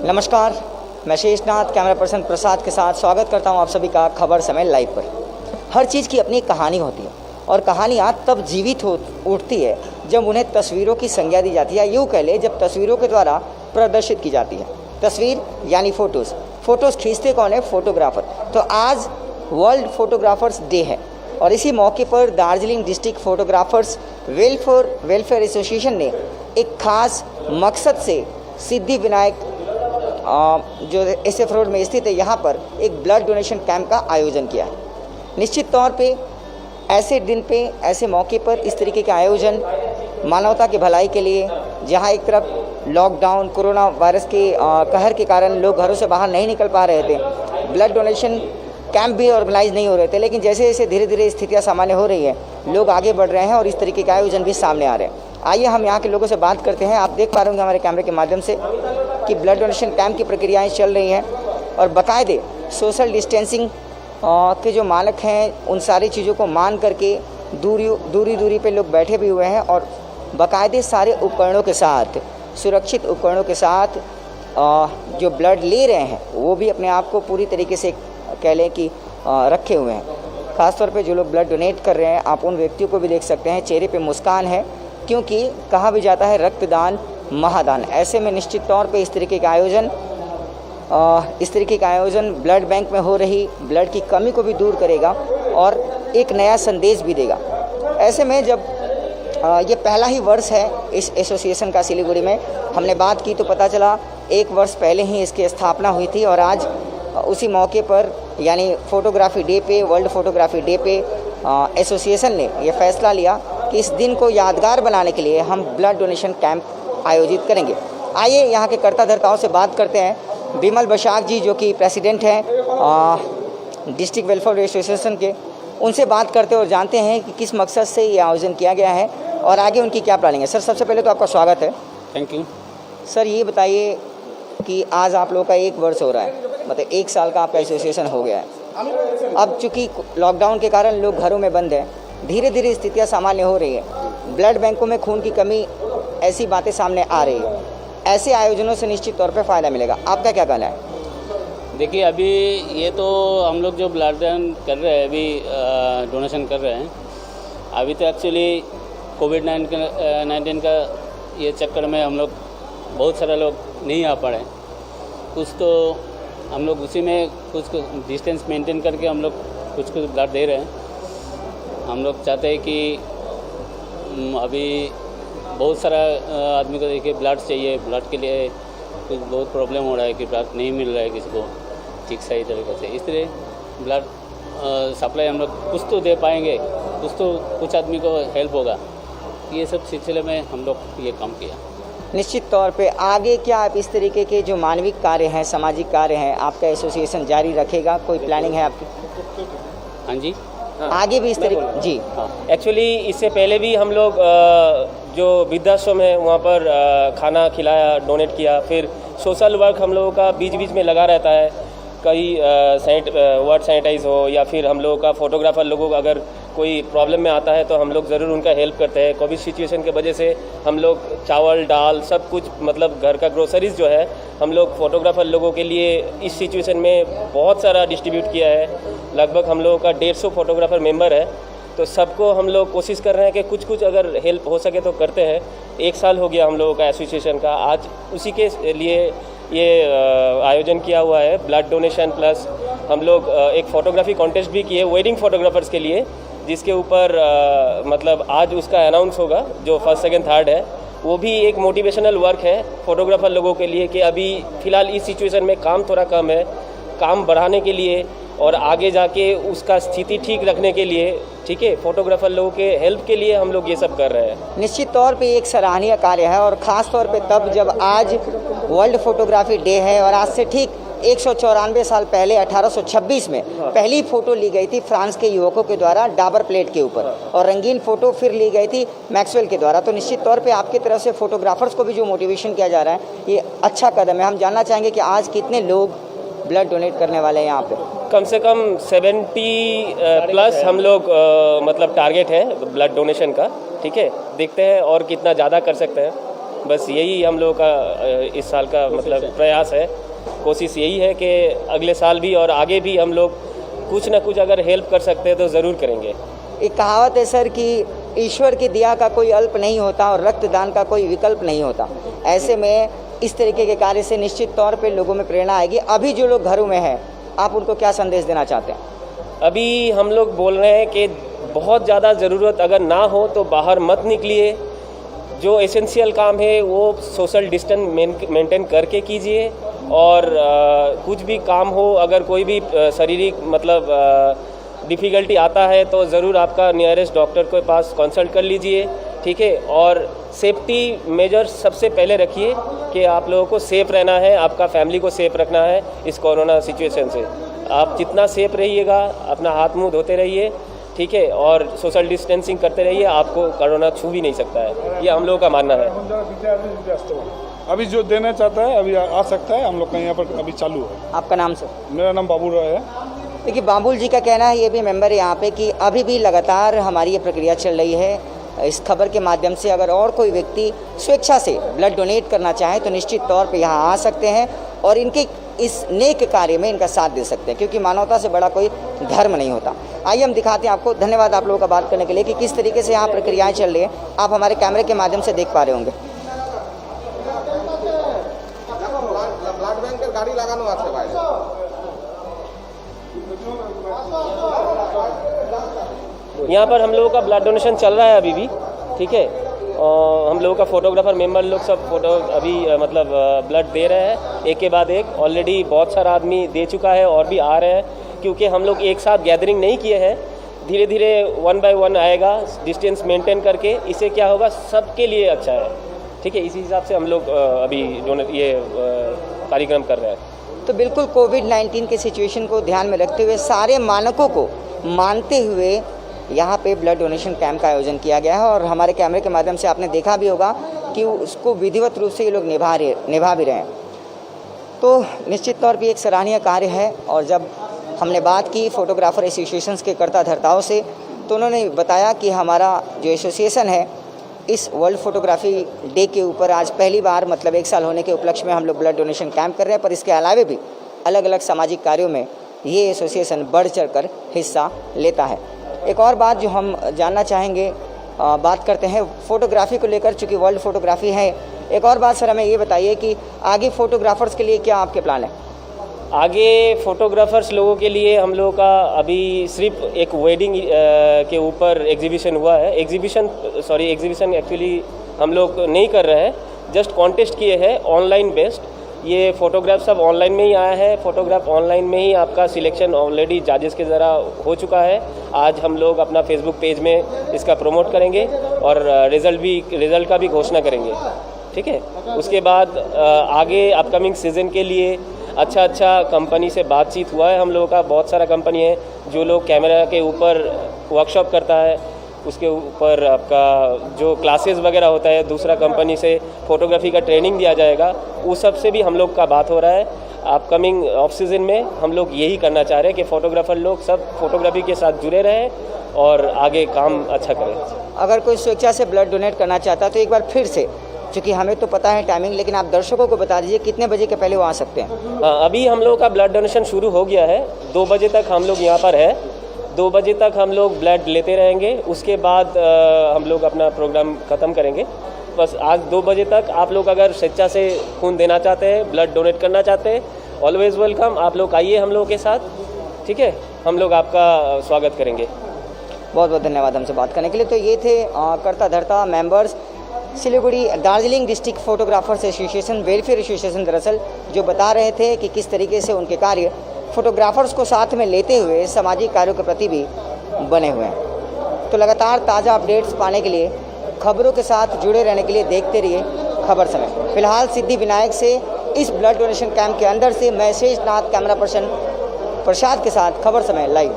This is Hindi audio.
नमस्कार, मैं शेषनाथ कैमरा पर्सन प्रसाद के साथ स्वागत करता हूं आप सभी का खबर समय लाइव पर। हर चीज़ की अपनी कहानी होती है और कहानियाँ तब जीवित हो उठती है जब उन्हें तस्वीरों की संज्ञा दी जाती है, यूँ कह ले जब तस्वीरों के द्वारा प्रदर्शित की जाती है। तस्वीर यानी फ़ोटोज़ खींचते कौन है? फोटोग्राफर। तो आज वर्ल्ड फोटोग्राफर्स डे है और इसी मौके पर Darjeeling district photographers welfare association ने एक खास मकसद से सिद्धि विनायक जो SF रोड में स्थित है यहाँ पर एक ब्लड डोनेशन कैंप का आयोजन किया है। निश्चित तौर पे ऐसे दिन पे, ऐसे मौके पर इस तरीके के आयोजन मानवता की भलाई के लिए, जहाँ एक तरफ लॉकडाउन कोरोना वायरस के कहर के कारण लोग घरों से बाहर नहीं निकल पा रहे थे, ब्लड डोनेशन कैंप भी ऑर्गेनाइज नहीं हो रहे थे, लेकिन जैसे जैसे धीरे धीरे स्थितियाँ सामान्य हो रही है, लोग आगे बढ़ रहे हैं और इस तरीके के आयोजन भी सामने आ रहे हैं। आइए हम यहाँ के लोगों से बात करते हैं। आप देख पा रहे होंगे हमारे कैमरे के माध्यम से कि ब्लड डोनेशन कैंप की प्रक्रियाएं चल रही हैं और बाकायदे सोशल डिस्टेंसिंग के जो मानक हैं उन सारी चीज़ों को मान करके दूरी पे लोग बैठे भी हुए हैं और बाकायदे सारे उपकरणों के साथ, सुरक्षित उपकरणों के साथ जो ब्लड ले रहे हैं वो भी अपने आप को पूरी तरीके से कह लें कि रखे हुए हैं। ख़ासतौर पे जो लोग ब्लड डोनेट कर रहे हैं, आप उन व्यक्तियों को भी देख सकते हैं, चेहरे पे मुस्कान है, क्योंकि कहा भी जाता है रक्तदान महादान। ऐसे में निश्चित तौर पे इस तरीके का आयोजन ब्लड बैंक में हो रही ब्लड की कमी को भी दूर करेगा और एक नया संदेश भी देगा। ऐसे में जब ये पहला ही वर्ष है इस एसोसिएशन का सिलीगुड़ी में, हमने बात की तो पता चला 1 वर्ष पहले ही इसकी स्थापना हुई थी और आज उसी मौके पर यानी फोटोग्राफी डे पे, वर्ल्ड फोटोग्राफी डे पे एसोसिएशन ने यह फैसला लिया कि इस दिन को यादगार बनाने के लिए हम ब्लड डोनेशन कैंप आयोजित करेंगे। आइए यहाँ के कर्ता धर्ताओं से बात करते हैं। बिमल बशाक जी जो कि प्रेसिडेंट हैं डिस्ट्रिक्ट वेलफेयर एसोसिएशन के, उनसे बात करते हैं और जानते हैं कि किस मकसद से ये आयोजन किया गया है और आगे उनकी क्या प्लानिंग है। सर, सबसे पहले तो आपका स्वागत है। Thank you. सर, ये बताइए कि आज आप लोगों का 1 वर्ष हो रहा है, मतलब 1 साल का आपका एसोसिएशन हो गया है। अब चूँकि लॉकडाउन के कारण लोग घरों में बंद हैं, धीरे धीरे स्थितियाँ सामान्य हो रही है, ब्लड बैंकों में खून की कमी, ऐसी बातें सामने आ रही है। ऐसे आयोजनों से निश्चित तौर पे फ़ायदा मिलेगा, आपका क्या कहना है? देखिए, अभी ये तो हम लोग जो ब्लड दान कर रहे हैं, अभी डोनेशन कर रहे हैं, अभी तो एक्चुअली कोविड-19 का ये चक्कर में हम लोग बहुत सारे लोग नहीं आ पा रहे। कुछ तो हम लोग उसी में कुछ डिस्टेंस मेंटेन करके हम लोग कुछ ब्लड दे रहे हैं। हम लोग चाहते हैं कि अभी बहुत सारा आदमी को देखिए ब्लड चाहिए, ब्लड के लिए कुछ बहुत प्रॉब्लम हो रहा है कि ब्लड नहीं मिल रहा है किसी को ठीक सही तरीके से। इसलिए ब्लड सप्लाई हम लोग कुछ तो दे पाएंगे, कुछ आदमी को हेल्प होगा। ये सब सिलसिले में हम लोग ये काम किया। निश्चित तौर पे आगे क्या आप इस तरीके के जो मानविक कार्य हैं, सामाजिक कार्य हैं, आपका एसोसिएशन जारी रखेगा? कोई प्लानिंग है आपकी? हाँ जी, आगे भी इस तरीके? जी हाँ, एक्चुअली इससे पहले भी हम लोग जो वृद्धाश्रम है वहाँ पर खाना खिलाया, डोनेट किया। फिर सोशल वर्क हम लोगों का बीच बीच में लगा रहता है, कई वार्ड सैनिटाइज हो या फिर हम लोगों का फोटोग्राफर लोगों को अगर कोई प्रॉब्लम में आता है तो हम लोग ज़रूर उनका हेल्प करते हैं। कोविड सिचुएशन की वजह से हम लोग चावल दाल सब कुछ, मतलब घर का ग्रोसरीज जो है, हम लोग फोटोग्राफर लोगों के लिए इस सिचुएशन में बहुत सारा डिस्ट्रीब्यूट किया है। लगभग हम लोगों का 150 फोटोग्राफर मेंबर है, तो सबको हम लोग कोशिश कर रहे हैं कि कुछ अगर हेल्प हो सके तो करते हैं। 1 साल हो गया हम लोगों का एसोसिएशन का, आज उसी के लिए ये आयोजन किया हुआ है ब्लड डोनेशन प्लस। हम लोग एक फ़ोटोग्राफी कॉन्टेस्ट भी किए वेडिंग फ़ोटोग्राफर्स के लिए, जिसके ऊपर मतलब आज उसका अनाउंस होगा, जो 1st, 2nd, 3rd है। वो भी एक मोटिवेशनल वर्क है फ़ोटोग्राफर लोगों के लिए कि अभी फ़िलहाल इस सिचुएशन में काम थोड़ा कम है, काम बढ़ाने के लिए और आगे जाके उसका स्थिति ठीक रखने के लिए, ठीक है, फोटोग्राफर लोगों के हेल्प के लिए हम लोग ये सब कर रहे हैं। निश्चित तौर पे एक सराहनीय कार्य है और ख़ास तौर पे तब जब आज वर्ल्ड फोटोग्राफी डे है और आज से ठीक 194 साल पहले 1826 में पहली फ़ोटो ली गई थी फ्रांस के युवकों के द्वारा डाबर प्लेट के ऊपर और रंगीन फ़ोटो फिर ली गई थी मैक्सवेल के द्वारा। तो निश्चित तौर पे आपकी तरफ से फोटोग्राफर्स को भी जो मोटिवेशन किया जा रहा है, ये अच्छा कदम है। हम जानना चाहेंगे कि आज कितने लोग ब्लड डोनेट करने वाले हैं यहाँ पे? कम से कम 70 प्लस हम लोग मतलब टारगेट है ब्लड डोनेशन का, ठीक है। देखते हैं और कितना ज़्यादा कर सकते हैं। बस यही हम लोगों का इस साल का मतलब प्रयास है। कोशिश यही है कि अगले साल भी और आगे भी हम लोग कुछ ना कुछ अगर हेल्प कर सकते हैं तो ज़रूर करेंगे। एक कहावत है सर कि ईश्वर की दिया का कोई अल्प नहीं होता और रक्तदान का कोई विकल्प नहीं होता। ऐसे में इस तरीके के कार्य से निश्चित तौर पे लोगों में प्रेरणा आएगी। अभी जो लोग घरों में हैं, आप उनको क्या संदेश देना चाहते हैं? अभी हम लोग बोल रहे हैं कि बहुत ज़्यादा ज़रूरत अगर ना हो तो बाहर मत निकलिए। जो एसेंशियल काम है वो सोशल डिस्टेंस मेंटेन करके कीजिए। और कुछ भी काम हो, अगर कोई भी शारीरिक मतलब डिफ़िकल्टी आता है तो ज़रूर आपका नियरेस्ट डॉक्टर के पास कंसल्ट कर लीजिए, ठीक है। और सेफ्टी मेजर्स सबसे पहले रखिए कि आप लोगों को सेफ़ रहना है, आपका फैमिली को सेफ़ रखना है इस कोरोना सिचुएशन से। आप जितना सेफ़ रहिएगा, अपना हाथ मुंह धोते रहिए, ठीक है, और सोशल डिस्टेंसिंग करते रहिए, आपको कोरोना छू भी नहीं सकता है, ये हम लोगों का मानना है। अभी जो देना चाहता है अभी आ सकता है, हम लोग का यहाँ पर अभी चालू है। आपका नाम सर? मेरा नाम बाबू राय है। देखिए, बाबुल जी का कहना है, ये भी मेंबर है यहाँ पे, कि अभी भी लगातार हमारी ये प्रक्रिया चल रही है। इस खबर के माध्यम से अगर और कोई व्यक्ति स्वेच्छा से ब्लड डोनेट करना चाहे तो निश्चित तौर पे यहाँ आ सकते हैं और इनके इस नेक कार्य में इनका साथ दे सकते हैं, क्योंकि मानवता से बड़ा कोई धर्म नहीं होता। आइए हम दिखाते हैं आपको। धन्यवाद आप लोगों का बात करने के लिए कि किस तरीके से यहाँ प्रक्रियाएँ चल रही हैं। आप हमारे कैमरे के माध्यम से देख पा रहे होंगे। ব্লাড ব্যাংকের গাড়ি লাগানো আছে বাইরে। यहाँ पर हम लोगों का ब्लड डोनेशन चल रहा है अभी भी, ठीक है। और हम लोगों का फोटोग्राफर मेंबर लोग सब फोटो अभी मतलब ब्लड दे रहे हैं एक के बाद एक। ऑलरेडी बहुत सारा आदमी दे चुका है और भी आ रहे हैं, क्योंकि हम लोग एक साथ गैदरिंग नहीं किए हैं। धीरे धीरे 1 बाय 1 आएगा, डिस्टेंस मेंटेन करके। इससे क्या होगा, सबके लिए अच्छा है, ठीक है। इसी हिसाब से हम लोग अभी ये कार्यक्रम कर रहे हैं। तो बिल्कुल कोविड-19 के सिचुएशन को ध्यान में रखते हुए, सारे मानकों को मानते हुए यहाँ पे ब्लड डोनेशन कैंप का आयोजन किया गया है। और हमारे कैमरे के माध्यम से आपने देखा भी होगा कि उसको विधिवत रूप से ये लोग निभा भी रहे हैं। तो निश्चित तौर पे एक सराहनीय कार्य है। और जब हमने बात की फोटोग्राफर एसोसिएशंस के कर्ता धर्ताओं से, तो उन्होंने बताया कि हमारा जो एसोसिएशन है, इस वर्ल्ड फोटोग्राफी डे के ऊपर आज पहली बार मतलब 1 साल होने के उपलक्ष्य में हम लोग ब्लड डोनेशन कैंप कर रहे हैं। पर इसके अलावा भी अलग अलग सामाजिक कार्यों में ये एसोसिएशन बढ़ चढ़कर हिस्सा लेता है। एक और बात जो हम जानना चाहेंगे, बात करते हैं फ़ोटोग्राफ़ी को लेकर, चूँकि वर्ल्ड फोटोग्राफ़ी है। एक और बात सर, हमें ये बताइए कि आगे फ़ोटोग्राफ़र्स के लिए क्या आपके प्लान है? आगे फोटोग्राफर्स लोगों के लिए हम लोगों का अभी सिर्फ एक वेडिंग के ऊपर एग्जीबिशन हुआ है। एग्जीबिशन एक्चुअली हम लोग नहीं कर रहे हैं, जस्ट कॉन्टेस्ट किए हैं ऑनलाइन बेस्ड। ये फ़ोटोग्राफ सब ऑनलाइन में ही आया है। फ़ोटोग्राफ ऑनलाइन में ही आपका सिलेक्शन ऑलरेडी जजेस के ज़रा हो चुका है। आज हम लोग अपना फेसबुक पेज में इसका प्रमोट करेंगे और रिज़ल्ट का भी घोषणा करेंगे, ठीक है। उसके बाद आगे अपकमिंग सीज़न के लिए अच्छा कंपनी से बातचीत हुआ है हम लोगों का। बहुत सारा कंपनी है जो लोग कैमरा के ऊपर वर्कशॉप करता है, उसके ऊपर आपका जो क्लासेस वगैरह होता है, दूसरा कंपनी से फोटोग्राफी का ट्रेनिंग दिया जाएगा, उस सब से भी हम लोग का बात हो रहा है। अपकमिंग ऑफ सीज़न में हम लोग यही करना चाह रहे हैं कि फ़ोटोग्राफ़र लोग सब फोटोग्राफी के साथ जुड़े रहें और आगे काम अच्छा करें। अगर कोई स्वेच्छा से ब्लड डोनेट करना चाहता है तो एक बार फिर से, क्योंकि हमें तो पता है टाइमिंग, लेकिन आप दर्शकों को बता दीजिए कितने बजे के पहले वो आ सकते हैं? अभी हम लोग का ब्लड डोनेशन शुरू हो गया है। 2 बजे तक हम लोग यहाँ पर है। 2 बजे तक हम लोग ब्लड लेते रहेंगे। उसके बाद हम लोग अपना प्रोग्राम ख़त्म करेंगे। बस आज 2 बजे तक आप लोग अगर स्वेच्छा से खून देना चाहते हैं, ब्लड डोनेट करना चाहते हैं, ऑलवेज़ वेलकम। आप लोग आइए हम लोग के साथ, ठीक है। हम लोग आपका स्वागत करेंगे। बहुत बहुत धन्यवाद हमसे बात करने के लिए। तो ये थे कर्ता धर्ता members Siliguri Darjeeling district photographers association, welfare association दरअसल, जो बता रहे थे कि किस तरीके से उनके कार्य फोटोग्राफर्स को साथ में लेते हुए सामाजिक कार्यों के प्रति भी बने हुए हैं। तो लगातार ताज़ा अपडेट्स पाने के लिए, खबरों के साथ जुड़े रहने के लिए देखते रहिए खबर समय। फिलहाल सिद्धि विनायक से इस ब्लड डोनेशन कैंप के अंदर से मैं शेषनाथ, कैमरा पर्सन प्रसाद के साथ खबर समय लाइव।